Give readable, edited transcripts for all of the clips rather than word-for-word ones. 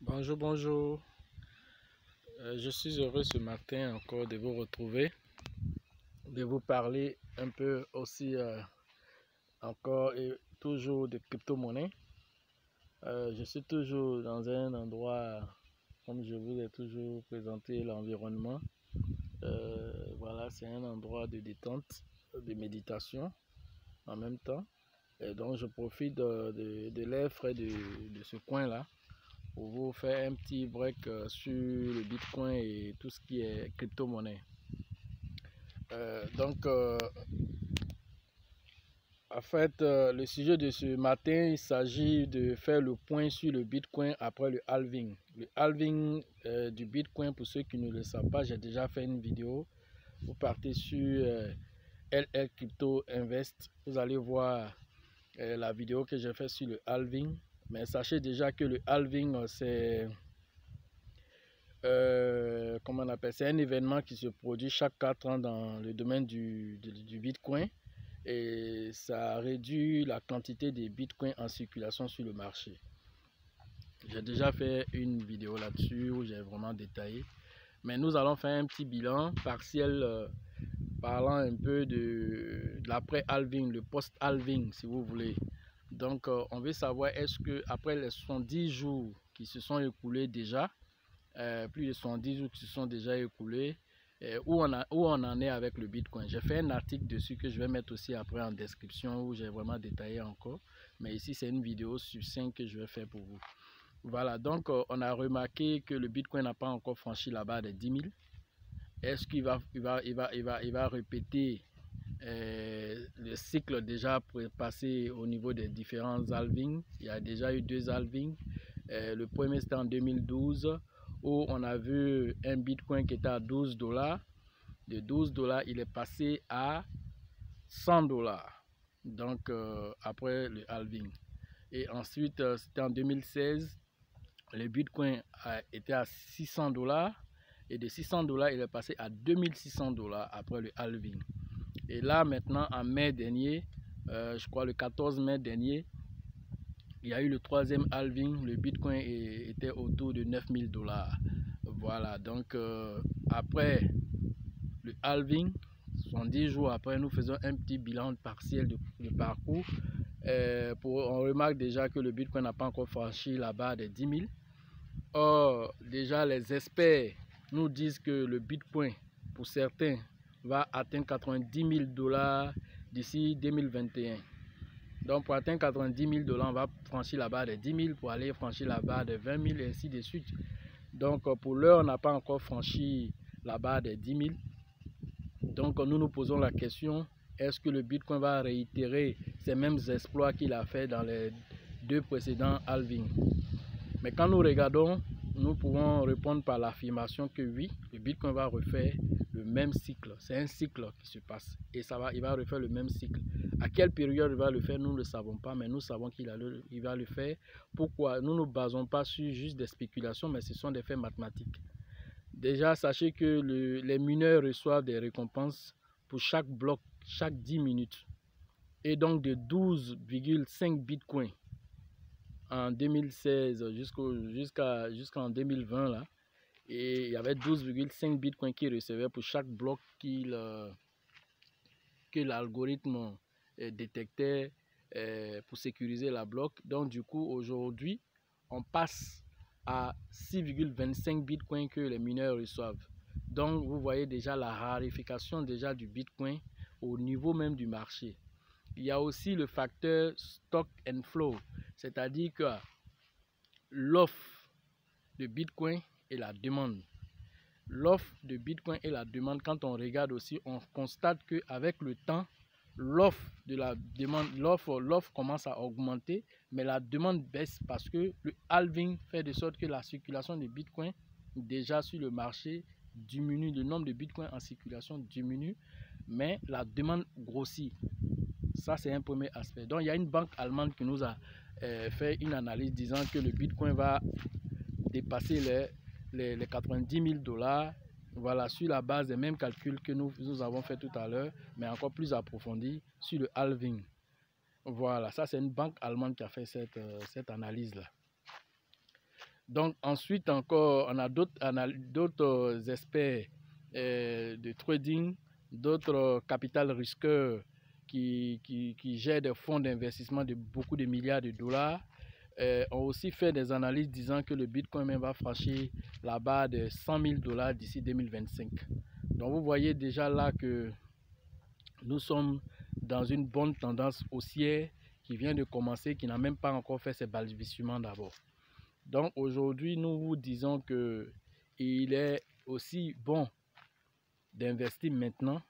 Bonjour, bonjour. Je suis heureux ce matin encore de vous retrouver, de vous parler un peu aussi encore et toujours de crypto-monnaie. Je suis toujours dans un endroit, comme je vous ai toujours présenté l'environnement. Voilà, c'est un endroit de détente, de méditation en même temps. Et donc, je profite de l'air frais de ce coin-là pour vous faire un petit break sur le Bitcoin et tout ce qui est crypto-monnaie. En fait, le sujet de ce matin, il s'agit de faire le point sur le Bitcoin après le halving. Le halving du Bitcoin, pour ceux qui ne le savent pas, j'ai déjà fait une vidéo. Vous partez sur LL Crypto Invest, vous allez voir la vidéo que j'ai fait sur le halving. Mais sachez déjà que le halving, c'est comment on appelle, c'est un événement qui se produit chaque 4 ans dans le domaine du Bitcoin et ça réduit la quantité de Bitcoin en circulation sur le marché. J'ai déjà fait une vidéo là-dessus où j'ai vraiment détaillé, mais nous allons faire un petit bilan partiel parlant un peu de l'après-halving, le post-halving si vous voulez. Donc on veut savoir est-ce que après les 70 jours qui se sont écoulés déjà, plus de 70 jours qui se sont déjà écoulés, où on en est avec le Bitcoin. J'ai fait un article dessus que je vais mettre aussi après en description où j'ai vraiment détaillé encore. Mais ici, c'est une vidéo succincte que je vais faire pour vous. Voilà, donc on a remarqué que le Bitcoin n'a pas encore franchi la barre des 10 000. Est-ce qu'il va répéter le cycle déjà passé au niveau des différents halvings? Il y a déjà eu 2 halvings. Le premier c'était en 2012 où on a vu un Bitcoin qui était à 12 $. De 12 $, il est passé à 100 $. Donc après le halving. Et ensuite c'était en 2016, le Bitcoin était à 600 $. Et de 600 $, il est passé à 2600 $ après le halving. Et là maintenant en mai dernier, je crois le 14 mai dernier, il y a eu le troisième halving, le Bitcoin était autour de 9000 $. Voilà, donc après le halving, 70 jours après, nous faisons un petit bilan partiel de parcours. On remarque déjà que le Bitcoin n'a pas encore franchi la barre des 10 000. Or, déjà les experts nous disent que le Bitcoin, pour certains, va atteindre 90 000 $ d'ici 2021. Donc pour atteindre 90 000 $, on va franchir la barre des 10 000 pour aller franchir la barre des 20 000 et ainsi de suite. Donc pour l'heure, on n'a pas encore franchi la barre des 10 000. Donc nous nous posons la question, est-ce que le Bitcoin va réitérer ces mêmes exploits qu'il a fait dans les 2 précédents halvings? Mais quand nous regardons, nous pouvons répondre par l'affirmation que oui, le Bitcoin va refaire le même cycle. C'est un cycle qui se passe et il va refaire le même cycle. À quelle période il va le faire, nous ne le savons pas, mais nous savons qu'il va le faire. Pourquoi? Nous ne nous basons pas sur juste des spéculations, mais ce sont des faits mathématiques. Déjà, sachez que les mineurs reçoivent des récompenses pour chaque bloc, chaque 10 minutes. Et donc de 12,5 bitcoins en 2016 jusqu'en 2020 là, et il y avait 12,5 bitcoins qui recevaient pour chaque bloc que l'algorithme détectait pour sécuriser la bloc. Donc du coup aujourd'hui on passe à 6,25 bitcoins que les mineurs reçoivent. Donc vous voyez déjà la raréfaction déjà du bitcoin au niveau même du marché. Il y a aussi le facteur stock and flow, c'est-à-dire que l'offre de Bitcoin et la demande. L'offre de Bitcoin et la demande, quand on regarde aussi, on constate qu'avec le temps, l'offre commence à augmenter, mais la demande baisse parce que le halving fait de sorte que la circulation de Bitcoin déjà sur le marché diminue, le nombre de Bitcoin en circulation diminue, mais la demande grossit. Ça, c'est un premier aspect. Donc, il y a une banque allemande qui nous a fait une analyse disant que le Bitcoin va dépasser les 90 000 $. Voilà, sur la base des mêmes calculs que nous avons fait tout à l'heure, mais encore plus approfondi sur le halving. Voilà, ça c'est une banque allemande qui a fait cette analyse-là. Donc ensuite encore, on a d'autres aspects de trading, d'autres capital risqueurs qui gèrent des fonds d'investissement de beaucoup de milliards de dollars. Ont aussi fait des analyses disant que le Bitcoin même va franchir la barre de 100 000 dollars d'ici 2025. Donc vous voyez déjà là que nous sommes dans une bonne tendance haussière qui vient de commencer, qui n'a même pas encore fait ses balbutiements d'abord. Donc aujourd'hui, nous vous disons que il est aussi bon d'investir maintenant,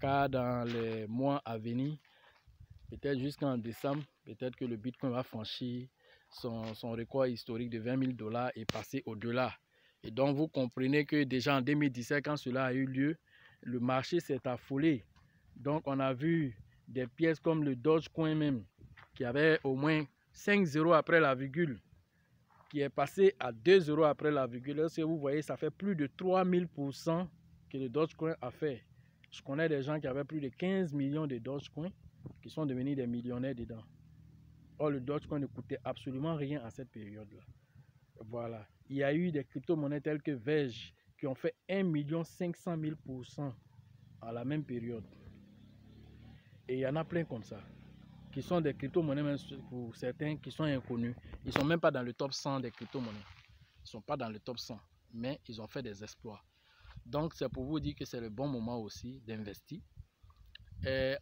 car dans les mois à venir, peut-être jusqu'en décembre, peut-être que le Bitcoin va franchir son record historique de 20 000 dollars et passer au-delà. Et donc vous comprenez que déjà en 2017, quand cela a eu lieu, le marché s'est affolé. Donc on a vu des pièces comme le Dogecoin même, qui avait au moins 5 zéros après la virgule, qui est passé à 2 zéros après la virgule. Là, si vous voyez, ça fait plus de 3000% que le Dogecoin a fait. Je connais des gens qui avaient plus de 15 millions de Dogecoin qui sont devenus des millionnaires dedans. Or, le Dogecoin ne coûtait absolument rien à cette période-là. Voilà. Il y a eu des crypto-monnaies telles que Verge qui ont fait 1 500 000% à la même période. Et il y en a plein comme ça, qui sont des crypto-monnaies, même pour certains qui sont inconnus. Ils ne sont même pas dans le top 100 des crypto-monnaies. Ils ne sont pas dans le top 100, mais ils ont fait des exploits. Donc, c'est pour vous dire que c'est le bon moment aussi d'investir.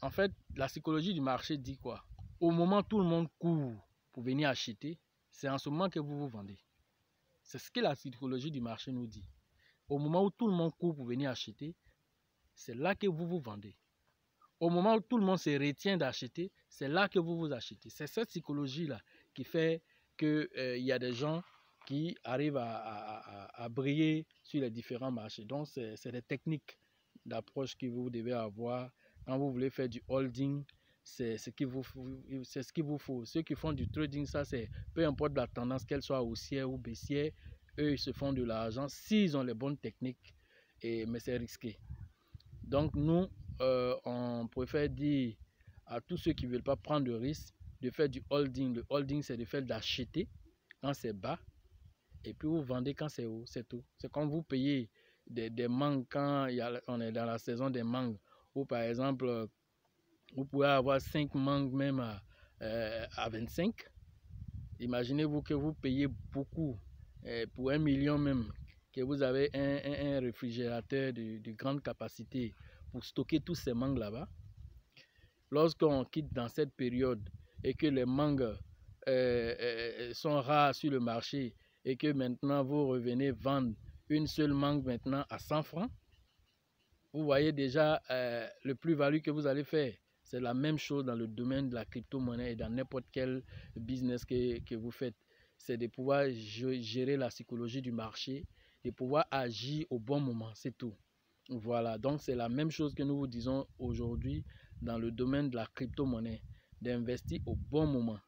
En fait, la psychologie du marché dit quoi? Au moment où tout le monde court pour venir acheter, c'est en ce moment que vous vous vendez. C'est ce que la psychologie du marché nous dit. Au moment où tout le monde court pour venir acheter, c'est là que vous vous vendez. Au moment où tout le monde se retient d'acheter, c'est là que vous vous achetez. C'est cette psychologie-là qui fait qu'il y a des gens qui arrivent à briller sur les différents marchés. Donc, c'est des techniques d'approche que vous devez avoir. Quand vous voulez faire du holding, c'est ce qu'il vous faut. Ceux qui font du trading, ça c'est peu importe la tendance, qu'elle soit haussière ou baissière, eux ils se font de l'argent s'ils ont les bonnes techniques, mais c'est risqué. Donc nous, on préfère dire à tous ceux qui ne veulent pas prendre de risque de faire du holding. Le holding, c'est de faire d'acheter quand c'est bas et puis vous vendez quand c'est haut, c'est tout. C'est comme vous payez des mangues quand on est dans la saison des mangues, ou par exemple, vous pouvez avoir 5 mangues même à 25. Imaginez-vous que vous payez beaucoup pour 1 million même, que vous avez un réfrigérateur de grande capacité pour stocker tous ces mangues là-bas. Lorsqu'on quitte dans cette période et que les mangues sont rares sur le marché et que maintenant vous revenez vendre une seule mangue maintenant à 100 francs, vous voyez déjà le plus-value que vous allez faire. C'est la même chose dans le domaine de la crypto-monnaie et dans n'importe quel business que vous faites. C'est de pouvoir gérer la psychologie du marché, de pouvoir agir au bon moment, c'est tout. Voilà, donc c'est la même chose que nous vous disons aujourd'hui dans le domaine de la crypto-monnaie, d'investir au bon moment.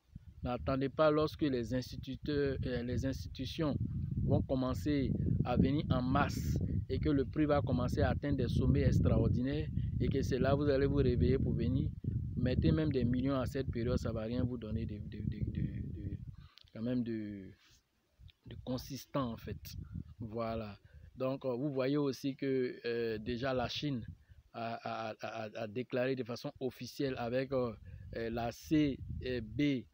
N'attendez pas lorsque les institutions vont commencer à venir en masse et que le prix va commencer à atteindre des sommets extraordinaires et que c'est là que vous allez vous réveiller pour venir. Mettez même des millions à cette période, ça ne va rien vous donner quand même de consistant en fait. Voilà. Donc vous voyez aussi que déjà la Chine a déclaré de façon officielle avec la CBCD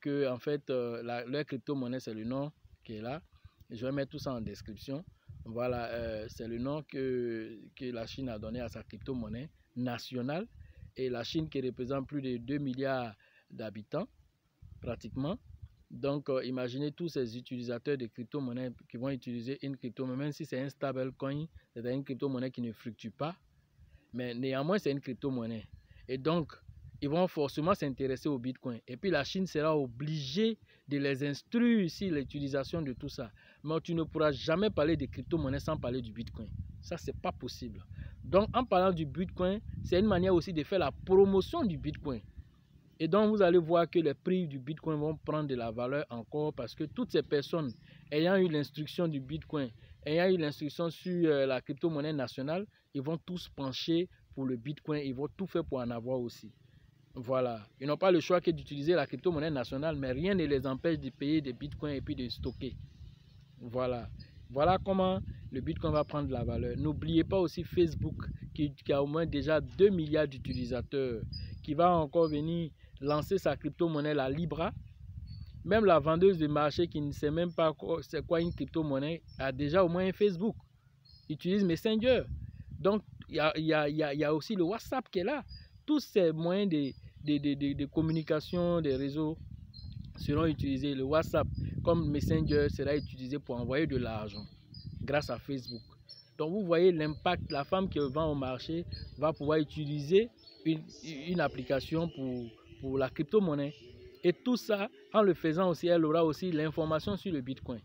que en fait leur crypto-monnaie, c'est le nom qui est là. Je vais mettre tout ça en description. Voilà, c'est le nom que la Chine a donné à sa crypto-monnaie nationale. Et la Chine qui représente plus de 2 milliards d'habitants pratiquement. Donc imaginez tous ces utilisateurs de crypto-monnaie qui vont utiliser une crypto-monnaie, même si c'est un stablecoin, c'est une crypto-monnaie qui ne fluctue pas, mais néanmoins c'est une crypto-monnaie. Et donc ils vont forcément s'intéresser au Bitcoin. Et puis la Chine sera obligée de les instruire sur l'utilisation de tout ça. Mais tu ne pourras jamais parler de crypto-monnaie sans parler du Bitcoin. Ça, c'est pas possible. Donc en parlant du Bitcoin, c'est une manière aussi de faire la promotion du Bitcoin. Et donc vous allez voir que les prix du Bitcoin vont prendre de la valeur encore parce que toutes ces personnes ayant eu l'instruction du Bitcoin, ayant eu l'instruction sur la crypto-monnaie nationale, ils vont tous pencher pour le Bitcoin, ils vont tout faire pour en avoir aussi. Voilà. Ils n'ont pas le choix que d'utiliser la crypto-monnaie nationale, mais rien ne les empêche de payer des bitcoins et puis de stocker. Voilà. Voilà comment le bitcoin va prendre de la valeur. N'oubliez pas aussi Facebook qui a au moins déjà 2 milliards d'utilisateurs, qui va encore venir lancer sa crypto-monnaie, la Libra. Même la vendeuse de marché qui ne sait même pas c'est quoi une crypto-monnaie a déjà au moins un Facebook. Utilise Messenger. Donc, il y a aussi le WhatsApp qui est là. Tous ces moyens de communication des réseaux seront utilisés. Le WhatsApp comme Messenger sera utilisé pour envoyer de l'argent grâce à Facebook. Donc vous voyez l'impact. La femme qui vend au marché va pouvoir utiliser une application pour la crypto-monnaie. Et tout ça, en le faisant aussi, elle aura aussi l'information sur le Bitcoin.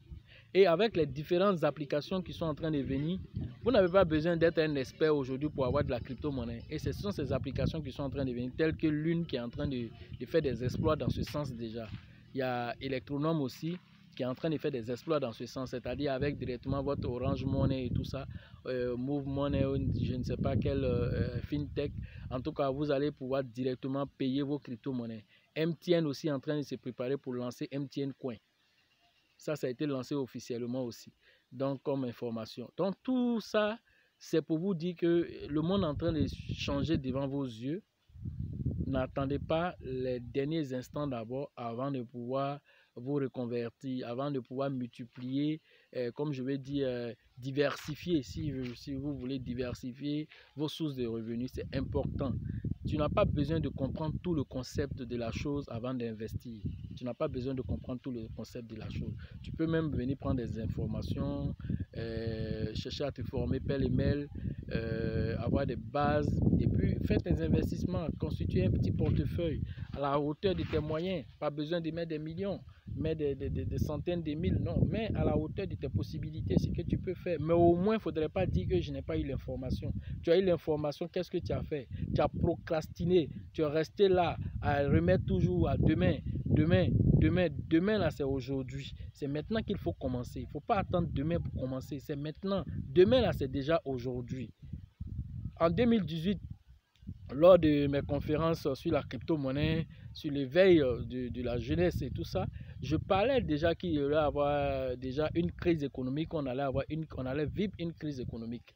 Et avec les différentes applications qui sont en train de venir, vous n'avez pas besoin d'être un expert aujourd'hui pour avoir de la crypto-monnaie. Et ce sont ces applications qui sont en train de venir, telles que l'une qui est en train de faire des exploits dans ce sens déjà. Il y a Electronome aussi qui est en train de faire des exploits dans ce sens, c'est-à-dire avec directement votre Orange Money et tout ça, Move Money, je ne sais pas quel FinTech. En tout cas, vous allez pouvoir directement payer vos crypto-monnaies. MTN aussi est en train de se préparer pour lancer MTN Coin. Ça a été lancé officiellement aussi, donc comme information. Donc tout ça, c'est pour vous dire que le monde est en train de changer devant vos yeux. N'attendez pas les derniers instants d'abord avant de pouvoir vous reconvertir, avant de pouvoir multiplier, comme je vais dire, diversifier, si vous voulez diversifier vos sources de revenus, c'est important. Tu n'as pas besoin de comprendre tout le concept de la chose avant d'investir. Tu n'as pas besoin de comprendre tout le concept de la chose. Tu peux même venir prendre des informations, chercher à te former pêle-mêle, avoir des bases et puis faire tes investissements, constituer un petit portefeuille à la hauteur de tes moyens. Pas besoin de mettre des millions, mais des centaines de mille, non, mais à la hauteur de tes possibilités, ce que tu peux faire. Mais au moins, il ne faudrait pas dire que je n'ai pas eu l'information. Tu as eu l'information, qu'est-ce que tu as fait? Tu as procrastiné, tu es resté là à remettre toujours à demain. Demain là c'est aujourd'hui. C'est maintenant qu'il faut commencer. Il ne faut pas attendre demain pour commencer. C'est maintenant. Demain là c'est déjà aujourd'hui. En 2018, lors de mes conférences sur la crypto-monnaie, sur l'éveil de la jeunesse et tout ça, je parlais déjà qu'il y allait avoir déjà une crise économique, on allait vivre une crise économique.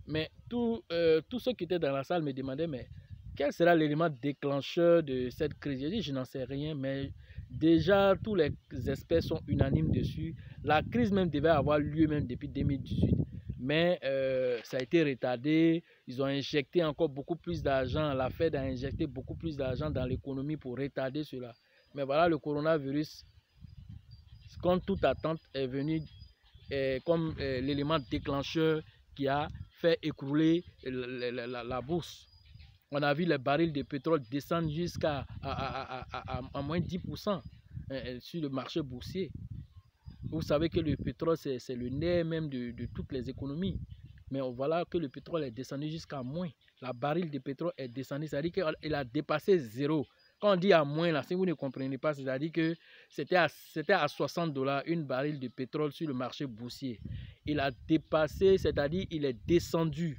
Mais tous ceux qui étaient dans la salle me demandaient, mais quel sera l'élément déclencheur de cette crise? J'ai dit, je n'en sais rien, mais déjà tous les experts sont unanimes dessus. La crise même devait avoir lieu même depuis 2018. Mais ça a été retardé. Ils ont injecté encore beaucoup plus d'argent. La Fed a injecté beaucoup plus d'argent dans l'économie pour retarder cela. Mais voilà, le coronavirus, contre toute attente, est venu comme l'élément déclencheur qui a fait écrouler la bourse. On a vu les barils de pétrole descendre jusqu'à moins 10% sur le marché boursier. Vous savez que le pétrole, c'est le nerf même de toutes les économies. Mais voilà que le pétrole est descendu jusqu'à moins. La baril de pétrole est descendu, c'est-à-dire qu'il a dépassé zéro. Quand on dit à moins, là, si vous ne comprenez pas, c'est-à-dire que c'était à $60 une baril de pétrole sur le marché boursier. Il a dépassé, c'est-à-dire il est descendu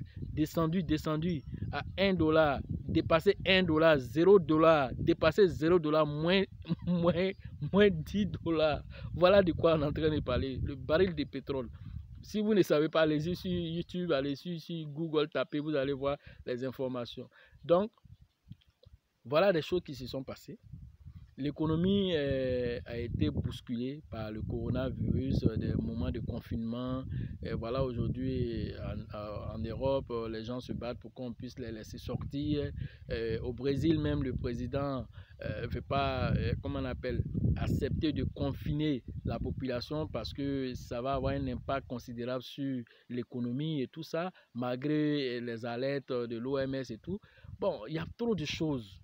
à $1, dépassé $1, $0, dépassé $0, moins $10. Voilà de quoi on est en train de parler. Le baril de pétrole. Si vous ne savez pas, allez-y sur YouTube, allez-y sur Google, tapez, vous allez voir les informations. Donc, voilà des choses qui se sont passées. L'économie a été bousculée par le coronavirus, des moments de confinement. Et voilà, aujourd'hui, en Europe, les gens se battent pour qu'on puisse les laisser sortir. Au Brésil, même, le président ne veut pas, comment on appelle, accepter de confiner la population parce que ça va avoir un impact considérable sur l'économie et tout ça, malgré les alertes de l'OMS et tout. Bon, il y a trop de choses.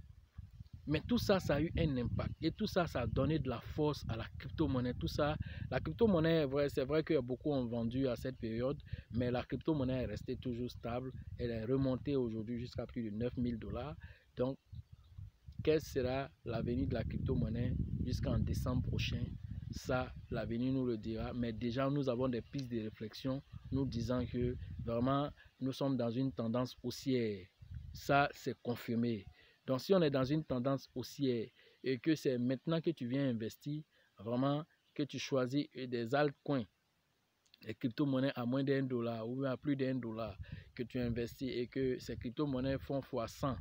Mais tout ça, ça a eu un impact. Et tout ça, ça a donné de la force à la crypto-monnaie. Tout ça, la crypto-monnaie, c'est vrai que beaucoup ont vendu à cette période, mais la crypto-monnaie est restée toujours stable. Elle est remontée aujourd'hui jusqu'à plus de $9000. Donc, quel sera l'avenir de la crypto-monnaie jusqu'en décembre prochain? Ça, l'avenir nous le dira. Mais déjà, nous avons des pistes de réflexion nous disant que vraiment, nous sommes dans une tendance haussière. Ça, c'est confirmé. Donc si on est dans une tendance haussière et que c'est maintenant que tu viens investir, vraiment que tu choisis des altcoins, les crypto-monnaies à moins d'$1 ou à plus d'$1 que tu investis et que ces crypto-monnaies font x100,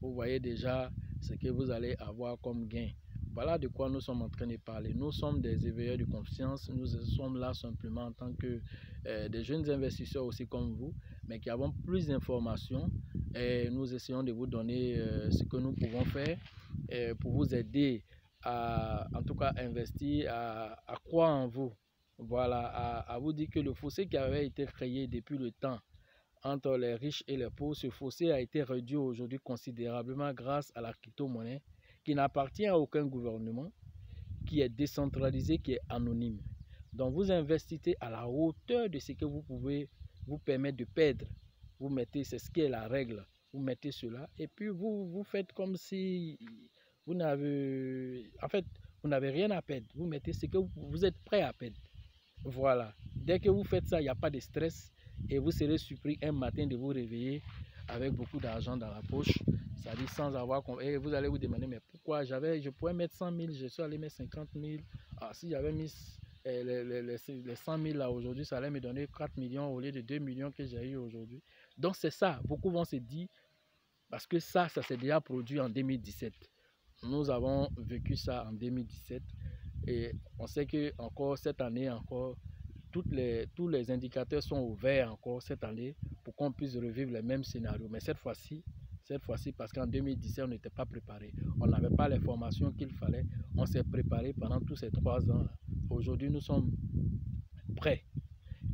vous voyez déjà ce que vous allez avoir comme gain. Voilà de quoi nous sommes en train de parler. Nous sommes des éveilleurs de conscience. Nous sommes là simplement en tant que des jeunes investisseurs aussi comme vous, mais qui avons plus d'informations. Et nous essayons de vous donner ce que nous pouvons faire pour vous aider à, en tout cas, investir, à croire en vous. Voilà, à vous dire que le fossé qui avait été créé depuis le temps entre les riches et les pauvres, ce fossé a été réduit aujourd'hui considérablement grâce à la crypto-monnaie qui n'appartient à aucun gouvernement, qui est décentralisé, qui est anonyme. Donc vous investissez à la hauteur de ce que vous pouvez vous permettre de perdre. Vous mettez, c'est ce qui est la règle, vous mettez cela et puis vous faites comme si vous n'avez, en fait, vous n'avez rien à perdre. Vous mettez ce que vous êtes prêt à perdre. Voilà. Dès que vous faites ça, il n'y a pas de stress et vous serez surpris un matin de vous réveiller avec beaucoup d'argent dans la poche. Ça dit sans avoir... Et vous allez vous demander, mais pourquoi je pourrais mettre 100 000, je suis allé mettre 50 000. Ah, si j'avais mis les 100 000 là aujourd'hui, ça allait me donner 4 millions au lieu de 2 millions que j'ai eu aujourd'hui. Donc c'est ça. Beaucoup vont se dire, parce que ça s'est déjà produit en 2017. Nous avons vécu ça en 2017. Et on sait que encore cette année, encore tous les indicateurs sont ouverts encore cette année pour qu'on puisse revivre les mêmes scénarios. Mais cette fois-ci, parce qu'en 2017, on n'était pas préparé. On n'avait pas les formations qu'il fallait. On s'est préparé pendant tous ces 3 ans. Aujourd'hui, nous sommes prêts.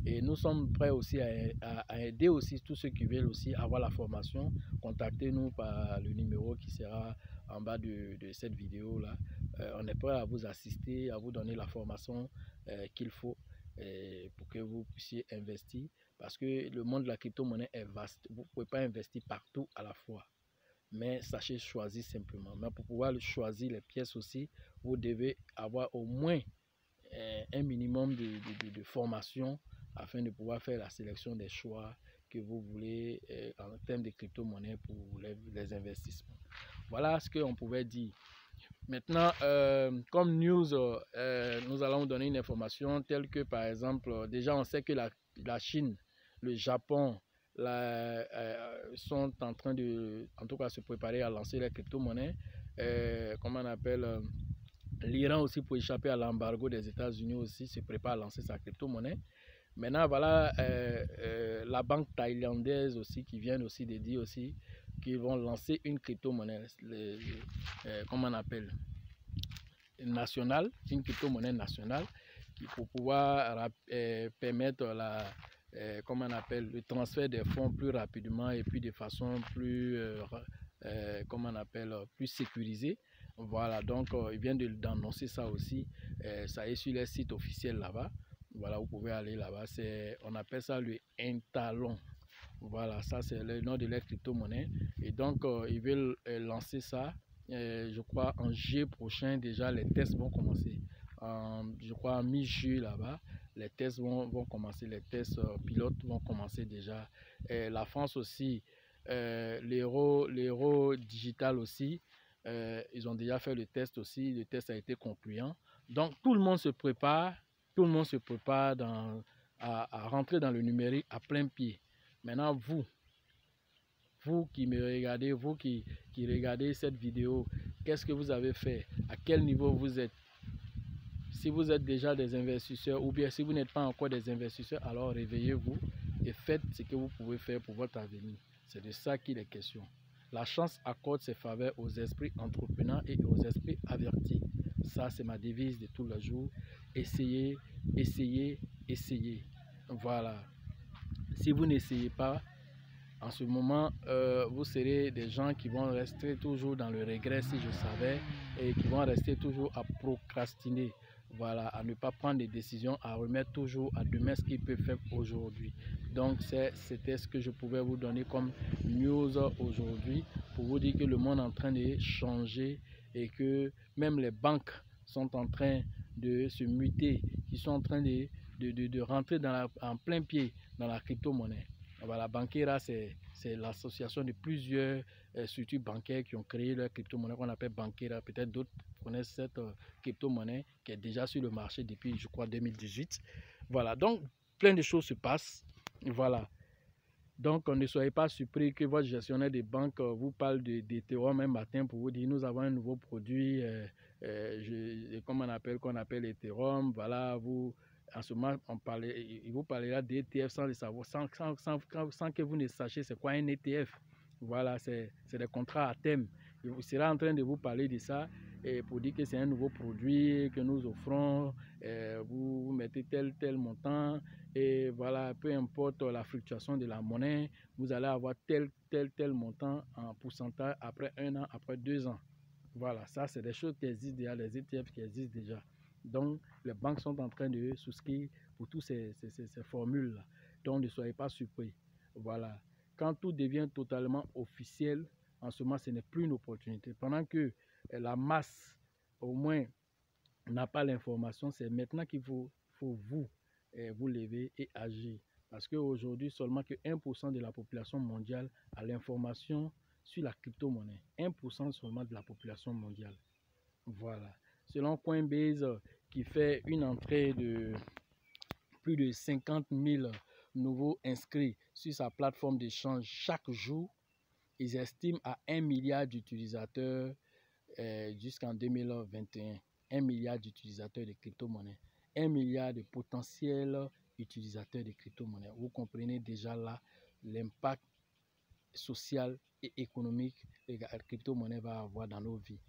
Et nous sommes prêts aussi à aider aussi tous ceux qui veulent aussi avoir la formation. Contactez-nous par le numéro qui sera en bas de cette vidéo-là. On est prêt à vous assister, à vous donner la formation qu'il faut pour que vous puissiez investir. Parce que le monde de la crypto-monnaie est vaste. Vous ne pouvez pas investir partout à la fois. Mais sachez choisir simplement. Mais pour pouvoir choisir les pièces aussi, vous devez avoir au moins un minimum de formation afin de pouvoir faire la sélection des choix que vous voulez en termes de crypto-monnaie pour les investissements. Voilà ce qu'on pouvait dire. Maintenant, comme news, nous allons donner une information telle que, par exemple, déjà on sait que la Chine, le Japon sont en train de, en tout cas, se préparer à lancer les crypto-monnaies. Comment on appelle l'Iran aussi, pour échapper à l'embargo des États-Unis aussi, se prépare à lancer sa crypto-monnaie. Maintenant, voilà la banque thaïlandaise aussi qui vient aussi de dire aussi qu'ils vont lancer une crypto-monnaie, comment on appelle, nationale, une crypto-monnaie nationale qui pour pouvoir permettre comment on appelle, le transfert des fonds plus rapidement et puis de façon plus, comment on appelle, plus sécurisée. Voilà, donc ils viennent d'annoncer ça aussi. Ça est sur les sites officiels là-bas. Voilà, vous pouvez aller là-bas. On appelle ça le Intalon. Voilà, ça c'est le nom de la crypto-monnaie. Et donc, ils veulent lancer ça. Je crois en juillet prochain, déjà, les tests vont commencer. Je crois en mi-juillet là-bas, les tests vont commencer. Les tests pilotes vont commencer déjà. Et la France aussi, l'euro digital aussi. Ils ont déjà fait le test aussi, le test a été concluant. Donc tout le monde se prépare, à rentrer dans le numérique à plein pied. Maintenant vous qui me regardez, vous qui regardez cette vidéo, qu'est-ce que vous avez fait? À quel niveau vous êtes? Si vous êtes déjà des investisseurs ou bien si vous n'êtes pas encore des investisseurs, alors réveillez-vous et faites ce que vous pouvez faire pour votre avenir. C'est de ça qu'il est question. La chance accorde ses faveurs aux esprits entrepreneurs et aux esprits avertis. Ça, c'est ma devise de tous les jours. Essayez, essayez, essayez. Voilà. Si vous n'essayez pas, en ce moment, vous serez des gens qui vont rester toujours dans le regret si je savais et qui vont rester toujours à procrastiner. Voilà, à ne pas prendre des décisions, à remettre toujours à demain ce qu'ils peuvent faire aujourd'hui. Donc c'était ce que je pouvais vous donner comme news aujourd'hui pour vous dire que le monde est en train de changer et que même les banques sont en train de se muter, qui sont en train de rentrer en plein pied dans la crypto-monnaie. Voilà, Bankera, c'est l'association de plusieurs structures bancaires qui ont créé leur crypto-monnaie qu'on appelle Bankera. Peut-être d'autres connaissent cette crypto-monnaie qui est déjà sur le marché depuis, je crois, 2018. Voilà, donc plein de choses se passent. Voilà. Donc, ne soyez pas surpris que votre gestionnaire de banque vous parle d'Ethereum un matin pour vous dire nous avons un nouveau produit, comment qu'on appelle Ethereum. Voilà, vous, en ce moment, il vous parlera d'ETF sans le savoir, sans que vous ne sachiez c'est quoi un ETF. Voilà, c'est des contrats à thème. Il sera en train de vous parler de ça et pour dire que c'est un nouveau produit que nous offrons. Vous mettez tel montant. Et voilà, peu importe la fluctuation de la monnaie, vous allez avoir tel montant en pourcentage après 1 an, après 2 ans. Voilà, ça c'est des choses qui existent déjà, les ETF qui existent déjà. Donc, les banques sont en train de souscrire pour toutes ces formules-là. Donc, ne soyez pas surpris. Voilà. Quand tout devient totalement officiel, en ce moment, ce n'est plus une opportunité. Pendant que la masse, au moins, n'a pas l'information, c'est maintenant qu'il faut vous lever et agir. Parce qu'aujourd'hui, seulement que 1% de la population mondiale a l'information sur la crypto-monnaie. 1% seulement de la population mondiale. Voilà. Selon Coinbase, qui fait une entrée de plus de 50 000 nouveaux inscrits sur sa plateforme d'échange chaque jour, ils estiment à 1 milliard d'utilisateurs jusqu'en 2021. 1 milliard d'utilisateurs de crypto-monnaies. 1 milliard de potentiels utilisateurs de crypto-monnaies. Vous comprenez déjà là l'impact social et économique que la crypto-monnaie va avoir dans nos vies.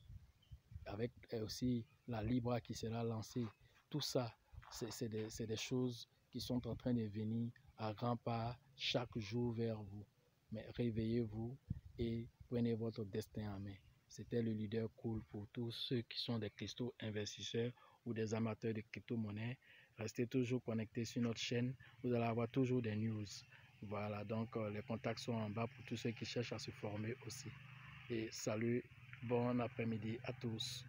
Avec aussi la Libra qui sera lancée. Tout ça, c'est des choses qui sont en train de venir à grands pas chaque jour vers vous. Mais réveillez-vous et prenez votre destin en main. C'était le leader cool pour tous ceux qui sont des crypto investisseurs ou des amateurs de crypto-monnaies. Restez toujours connectés sur notre chaîne. Vous allez avoir toujours des news. Voilà, donc les contacts sont en bas pour tous ceux qui cherchent à se former aussi. Et salut, bon après-midi à tous.